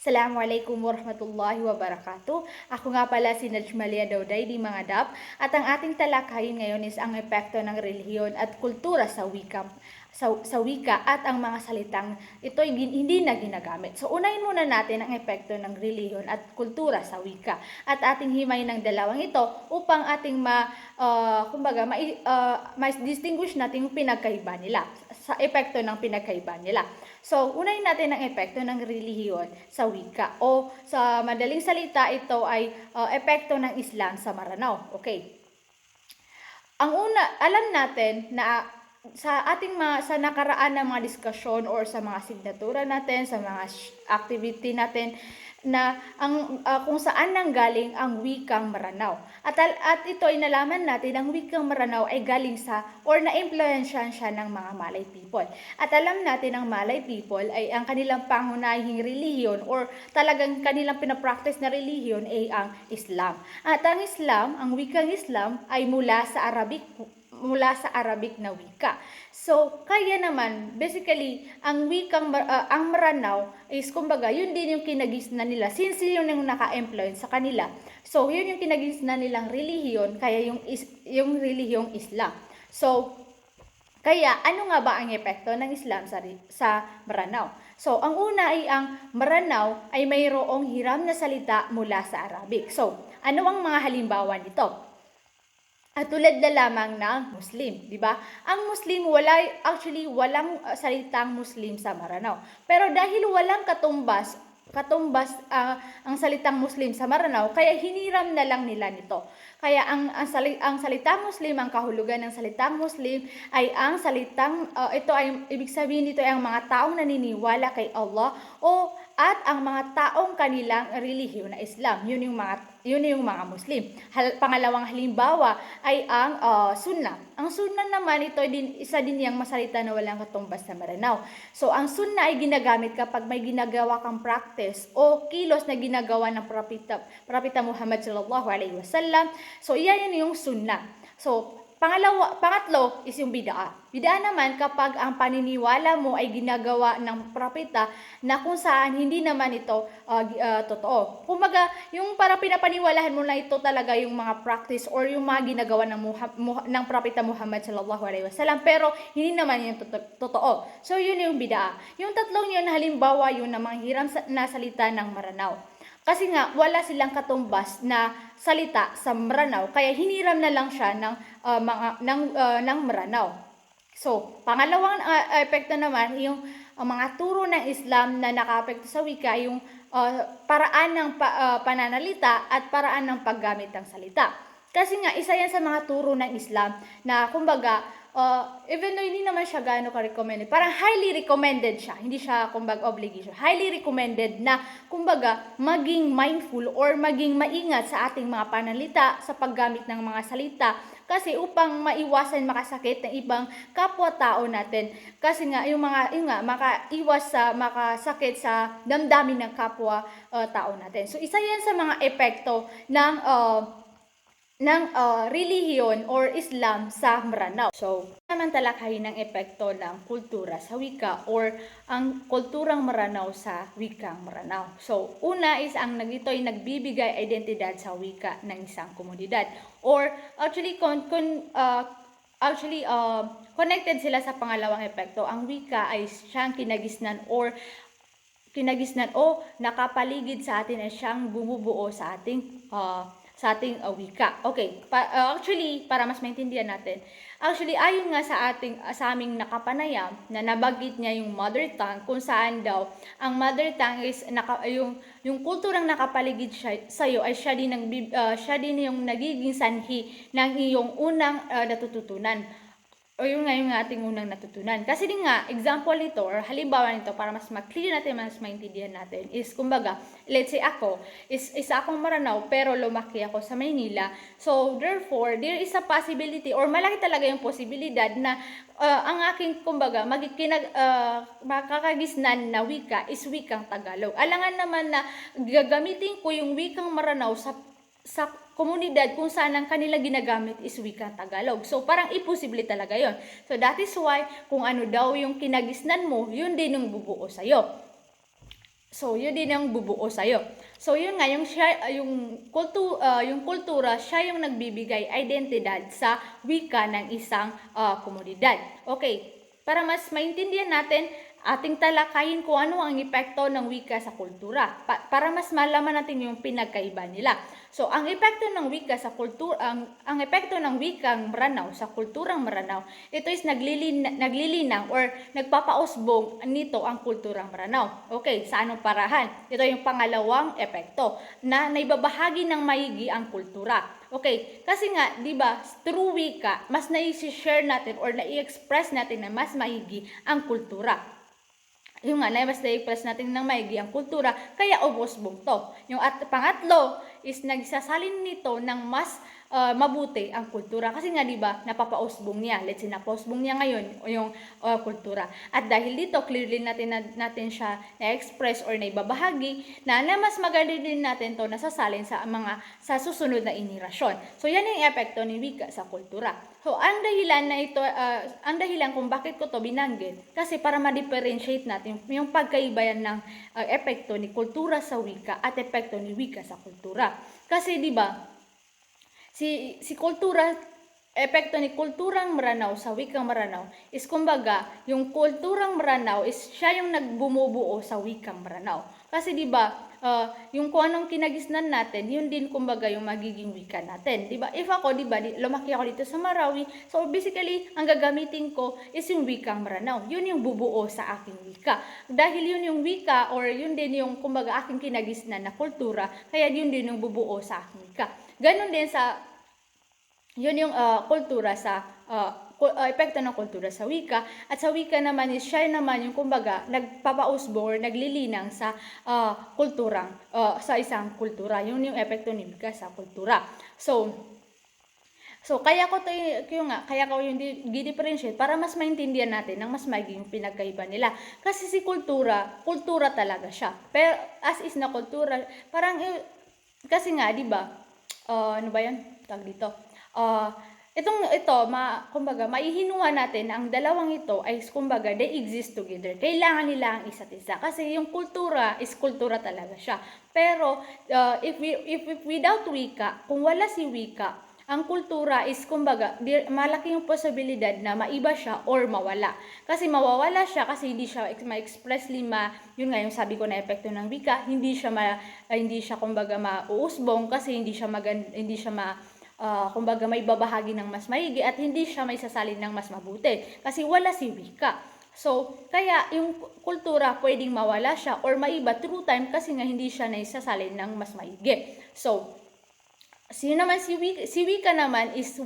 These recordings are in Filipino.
Assalamualaikum warahmatullahi wabarakatuh. Ako nga pala si Najmalia Dauday di mga dap at ang ating talakayin ngayon is ang epekto ng relihiyon at kultura sa wika at ang mga salitang ito ay hindi na ginagamit. So unahin muna natin ang epekto ng relihiyon at kultura sa wika at ating himayin ng dalawang ito upang ating ma-distinguish natin yung pinagkaiba nila sa epekto ng pinagkaiba nila. So, unahin natin ang epekto ng relihiyon sa wika o sa madaling salita ito ay epekto ng Islam sa Maranao. Okay. Ang una, alam natin na sa nakaraan ng mga diskusyon or sa mga signatura natin, sa mga activity natin na kung saan nanggaling ang wikang Maranao. At ito ay nalaman natin ang wikang Maranao ay galing sa or na-impluensyahan siya ng mga Malay people. At alam natin ang Malay people ay ang kanilang pangunahing relihiyon or talagang kanilang pinapractice na relihiyon ay ang Islam. At ang Islam, ang wikang Islam ay mula sa Arabic na wika. So, kaya naman, basically, ang Maranao is, kumbaga, yun din yung kinagisnan nila. Since yun yung naka-influence sa kanila. So, yun yung kinagisnan nilang relihiyon, kaya yung relihiyong Islam. So, kaya, ano nga ba ang epekto ng Islam sa Maranao? So, ang una ay ang Maranao ay mayroong hiram na salita mula sa Arabic. So, ano ang mga halimbawa nito? At tulad na lamang ng Muslim, di ba? Ang Muslim, walang salitang Muslim sa Maranao. Pero dahil walang katumbas ang salitang Muslim sa Maranao, kaya hiniram na lang nila nito. Kaya ang salitang Muslim, ang kahulugan ng salitang Muslim ay ang salitang, ibig sabihin dito ay ang mga taong naniniwala kay Allah at ang mga taong kanilang relihiyon na Islam. Yun yung mga Muslim. Pangalawang halimbawa ay ang Sunnah. Ang Sunnah naman, isa din yung masalita na walang katumbas sa Maranao. So, ang Sunnah ay ginagamit kapag may ginagawa kang practice o kilos na ginagawa ng Propeta Muhammad sallallahu alaihi wasallam. So, iyan yung Sunnah. So, pangatlo is yung bid'ah. Bid'ah naman kapag ang paniniwala mo ay ginagawa ng propeta na kung saan hindi naman ito totoo. Kumbaga, yung para pinapaniwalahan mo na ito talaga yung mga practice or yung mga ginagawa ng propeta Muhammad sallallahu alaihi wasallam, pero hindi naman yung totoo. So, yun yung bid'ah. Yung tatlong yun, halimbawa yun na mga hiram na salita ng Maranao. Kasi nga, wala silang katumbas na salita sa Maranao, kaya hiniram na lang siya ng Maranao. So, pangalawang epekto naman, yung mga turo ng Islam na nakaapekto sa wika, yung paraan ng pananalita at paraan ng paggamit ng salita. Kasi nga, isa yan sa mga turo ng Islam na, kumbaga, even though hindi naman siya gaano ka-recommended, parang highly recommended siya, hindi siya kumbaga obligation, highly recommended na kumbaga maging mindful or maging maingat sa ating mga pananalita sa paggamit ng mga salita kasi upang maiwasan makasakit ng ibang kapwa-tao natin. Kasi nga makaiwas sa makasakit sa damdamin ng kapwa-tao natin. So isa yan sa mga epekto ng relihiyon or Islam sa Maranao. So, naman talakayin ng epekto ng kultura sa wika or ang kulturang Maranao sa wikang Maranao. So, una is ito ay nagbibigay identidad sa wika ng isang komunidad. Or actually connected sila sa pangalawang epekto. Ang wika ay siyang kinagisnan o nakapaligid sa atin ay siyang bumubuo sa ating wika. Okay, actually, para mas maintindihan natin, actually, ayon nga sa aming nakapanayam, na nabanggit niya yung mother tongue, kung saan daw, ang mother tongue is, yung kulturang nakapaligid sa'yo, ay siya din yung nagiging sanhi ng iyong unang natututunan. O yun nga yung ating unang natutunan. Kasi din nga, example nito or halimbawa nito para mas ma-clear natin, mas maintindihan natin is kumbaga, let's say ako, isa akong Maranao pero lumaki ako sa Maynila. So, therefore, there is a possibility or malaki talaga yung posibilidad na ang aking kumbaga, makakagisnan na wika is wikang Tagalog. Alangan naman na gagamitin ko yung wikang Maranao sa komunidad kung saan ang kanila ginagamit is wikang Tagalog. So, parang imposible talaga yon. So, that is why, kung ano daw yung kinagisnan mo, yun din yung bubuo sa'yo. So, yun din ang bubuo sa'yo. So, yun nga, yung kultura, siya yung nagbibigay identidad sa wika ng isang komunidad. Okay, para mas maintindihan natin, ating talakayin kung ano ang epekto ng wika sa kultura. Para mas malaman natin yung pinagkaiba nila. So, ang epekto ng wika sa kultura, ang epekto ng wikang Maranao sa kulturang Maranao, ito is naglilinang or nagpapausbong nito ang kulturang Maranao. Okay, sa anong parahan? Ito yung pangalawang epekto na naibabahagi ng maigi ang kultura. Okay, kasi nga, 'di ba, through wika, mas nai-share natin or nai-express natin na mas maigi ang kultura. Yung nga, mas na-express natin ng maigi ang kultura, kaya ubos-bong to. Yung pangatlo is nagsasalin nito ng mas mabuti ang kultura. Kasi nga, di ba, napapausbong niya. Let's say, napausbong niya ngayon yung kultura. At dahil dito, clearly natin siya na-express or naibabahagi na mas maganda din natin to nasasalin sa susunod na inirasyon. So, yan yung epekto ni wika sa kultura. So, ang dahilan kung bakit ko to binanggit, kasi para ma-differentiate natin yung pagkaibayan ng epekto ni kultura sa wika at epekto ni wika sa kultura. Kasi, di ba, si kultura, epekto ni kulturang Maranao sa wikang Maranao is kumbaga, yung kulturang Maranao is siya yung nagbumubuo sa wikang Maranao. Kasi 'di ba, yung kung anong kinagisnan natin, yun din kumbaga yung magiging wika natin, 'di ba? If ako, 'di ba, lumaki ako dito sa Marawi, so basically ang gagamitin ko is yung wikang Maranao. Yun yung bubuo sa aking wika. Dahil yun yung wika or yun din yung kumbaga aking kinagisnan na kultura, kaya yun din yung bubuo sa aking wika. Ganon din yun yung kultura sa epekto ng kultura sa wika, at sa wika naman is siya naman yung kumbaga nagpapausbong or naglilinang sa kulturang sa isang kultura. Yun yung epekto ni wika sa kultura. So kaya ko yung di-differentiate para mas maintindihan natin ng mas maigi yung pinagkaiba nila. Kasi si kultura talaga siya. Pero as is na kultura, parang kasi nga, 'di ba? Ano ba 'yan? Tag dito. Kumbaga, maihinuha natin ang dalawang ito ay kumbaga, they exist together. Kailangan nila ang isa't isa. Kasi yung kultura is kultura talaga siya. Pero, if without wika, kung wala si wika, ang kultura is kumbaga, malaki yung posibilidad na maiba siya or mawala. Kasi mawawala siya kasi hindi siya ma-expressly yun nga yung sabi ko na epekto ng wika, hindi siya kumbaga mauusbong kasi hindi siya kumbaga may babahagi ng mas maigi at hindi siya may sasalin ng mas mabuti kasi wala si wika. So, kaya yung kultura pwedeng mawala siya or maiba through time kasi nga hindi siya naisasalin ng mas maigi. So, si wika naman is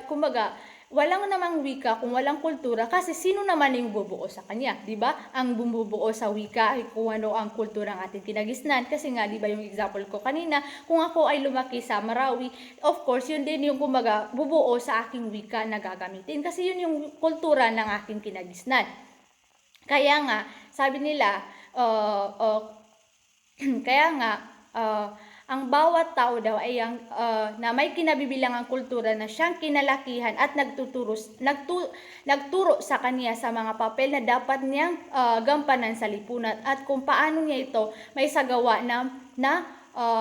kumbaga walang namang wika kung walang kultura kasi sino naman yung bubuo sa kanya, 'di ba? Ang bumubuo sa wika ay kung ano ang kultura ng ating kinagisnan kasi nga 'di ba yung example ko kanina, kung ako ay lumaki sa Marawi, of course yun din yung kumbaga bubuo sa aking wika na gagamitin kasi yun yung kultura ng aking kinagisnan. Kaya nga sabi nila ang bawat tao daw ay na may kinabibilangang kultura na siyang kinalakihan at nagturo sa kanya sa mga papel na dapat niyang gampanan sa lipunan at kung paano niya ito may sagawa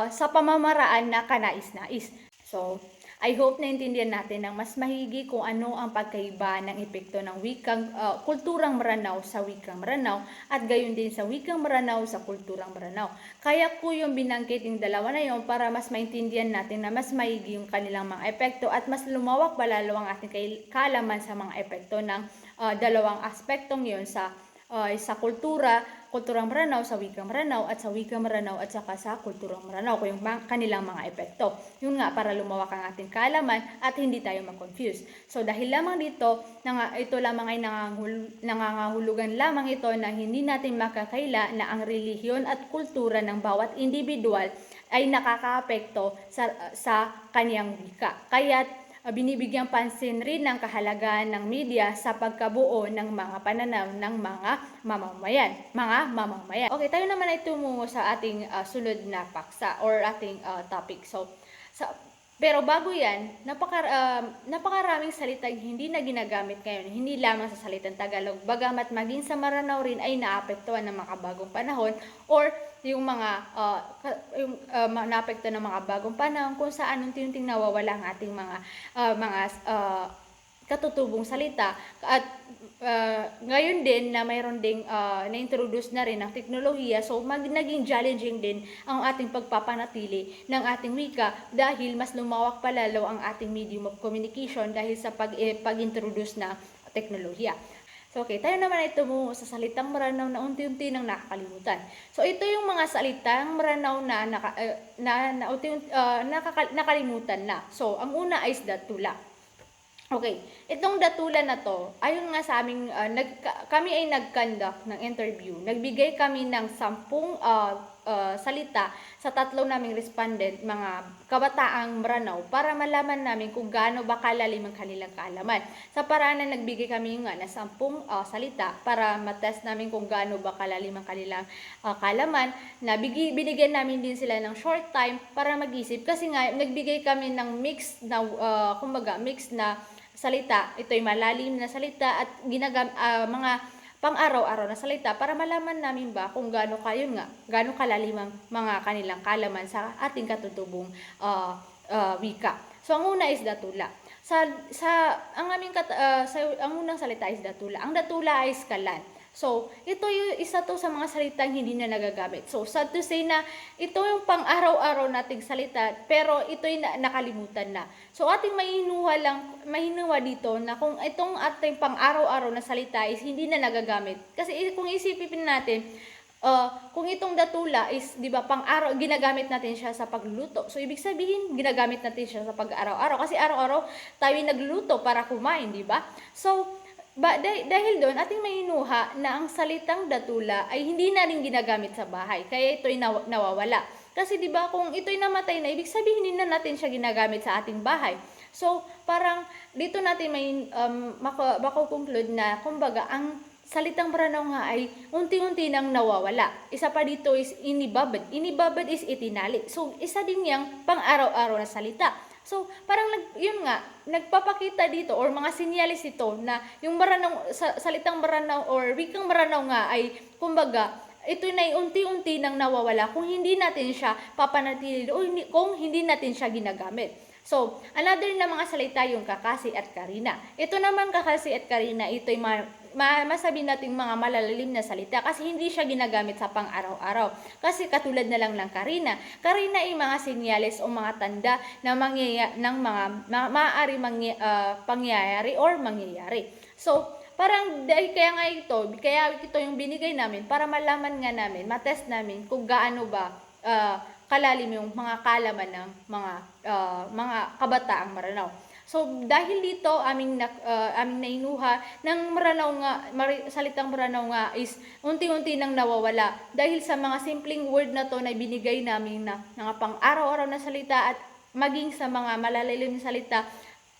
sa pamamaraan na kanais-nais. So, I hope naintindihan natin ng mas mahigi kung ano ang pagkaiba ng epekto ng kulturang Maranao sa wikang Maranao at gayon din sa wikang Maranao sa kulturang Maranao. Kaya ko yung binanggit yung dalawa na yun para mas maintindihan natin na mas mahigi yung kanilang mga epekto at mas lumawak palalo ang ating kaalaman sa mga epekto ng dalawang aspektong yun sa kulturang Maranao, sa wikang Maranao at sa wikang Maranao at saka sa kulturang Maranao kung yung kanilang mga epekto. Yun nga, para lumawak ang ating kaalaman at hindi tayo mag-confuse. So dahil lamang dito, ito lamang ay nangangahulugan lamang ito na hindi natin makakaila na ang relihiyon at kultura ng bawat individual ay nakakaapekto sa kaniyang wika. Kaya binibigyang pansin rin ng kahalagahan ng media sa pagkabuo ng mga pananaw ng mga mamamayan. Okay, tayo naman ay tumungo sa ating sunod na paksa or ating topic. So, Pero bago yan, napakaraming salitang hindi na ginagamit ngayon, hindi lamang sa salitang Tagalog, bagamat maging sa Maranao rin ay naapektuhan ng mga bagong panahon or yung mga naapektuhan ng mga bagong panahon kung saan unti-unting nawawala ang ating katutubong salita at ngayon din na mayroon ding na-introduce na rin ang teknolohiya, so naging challenging din ang ating pagpapanatili ng ating wika dahil mas lumawak palalo ang ating medium of communication dahil sa pag-introduce na teknolohiya. So, okay, tayo naman ay tumungo sa salitang Maranao na unti-unti nang nakakalimutan. So, ito yung mga salitang Maranao na nakalimutan na. So, ang una ay datula. Okay, itong datula na to, ayon nga sa aming, kami ay nag-conduct ng interview. Nagbigay kami ng 10 salita sa 3 naming respondent, mga kabataang Maranao, para malaman namin kung gaano ba kalalim ang kanilang kaalaman. Sa paraan na nagbigay kami nga na 10 salita para matest namin kung gaano ba kalalim ang kanilang kaalaman, na binigyan namin din sila ng short time para mag-isip kasi nga nagbigay kami ng mix na mix na salita. Ito'y malalim na salita at mga pang-araw-araw na salita para malaman namin ba kung gaano kalalim ang mga kanilang kaalaman sa ating katutubong wika. So, ang una is datula. Ang unang salita is datula. Ang datula ay skalan. So, ito yung isa to sa mga salitang hindi na nagagamit. So, sad to say na ito yung pang-araw-araw nating salita, pero ito'y nakalimutan na. So, ating mahinuha dito na kung itong ating pang-araw-araw na salita is hindi na nagagamit. Kasi kung isipin natin, kung itong datula is, di ba, pang-araw, ginagamit natin siya sa pagluluto. So, ibig sabihin, ginagamit natin siya sa pag-araw-araw. Kasi araw-araw tayo nagluluto para kumain, di ba? So, dahil doon, ating mahinuha na ang salitang datula ay hindi na rin ginagamit sa bahay. Kaya ito'y nawawala. Kasi di ba kung ito'y namatay na, ibig sabihin hindi na natin siya ginagamit sa ating bahay. So, parang dito natin may makukonclude na, kumbaga, ang salitang Maranao nga ay unti-unti nang nawawala. Isa pa dito is inibabad. Inibabad is itinali. So, isa din yang pang-araw-araw na salita. So, parang nagpapakita dito or mga sinyalis ito na yung salitang Maranao or wikang Maranao nga ay, kumbaga, ito na unti-unti nang nawawala kung hindi natin siya papanatili o kung hindi natin siya ginagamit. So, another na mga salita yung kakasi at karina. Ito naman kakasi at karina, ito'y masabi nating mga malalalim na salita kasi hindi siya ginagamit sa pang-araw-araw. Kasi katulad na lang ng karina. Karina ay mga sinyales o mga tanda na maaaring pangyayari or mangyayari. So, parang kaya ito yung binigay namin para malaman nga namin, matest namin kung gaano ba kalalim yung mga kaalaman ng mga kabataang Maranao. So, dahil dito, aming nainuha ng salitang Maranao nga is unti-unti nang nawawala. Dahil sa mga simpleng word na to na binigay namin na mga pang-araw-araw na salita at maging sa mga malalalim na salita,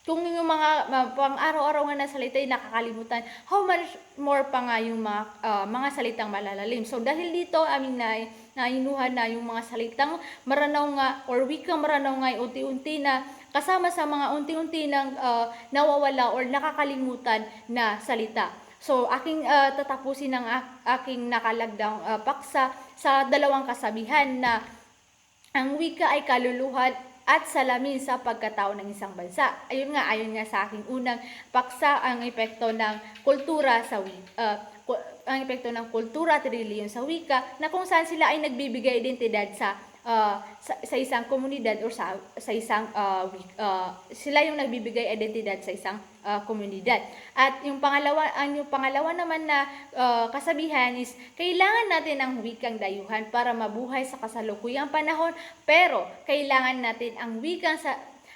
kung yung mga pang-araw-araw nga na salita ay nakakalimutan, how much more pa nga yung mga salitang malalalim. So, dahil dito, aming nainuha na yung mga salitang Maranao nga or wikang Maranao nga ay unti-unti na kasama sa mga unti-unti nang nawawala or nakakalimutan na salita. So, aking tatapusin ang aking nakalagdang paksa sa dalawang kasabihan na ang wika ay kaluluhan at salamin sa pagkatao ng isang bansa. Ayon nga sa aking unang paksa, ang epekto ng kultura at relihiyon sa wika, na kung saan sila ay nagbibigay identidad sa isang komunidad or sa isang sila yung nagbibigay identidad sa isang komunidad. At yung pangalawa naman na kasabihan is kailangan natin ang wikang dayuhan para mabuhay sa kasalukuyang panahon, pero kailangan natin ang wikang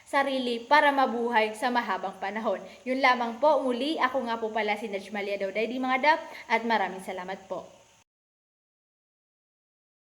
sarili para mabuhay sa mahabang panahon. Yun lamang po. Muli, ako nga po pala si Najmalia Dauday, mga dap, at maraming salamat po.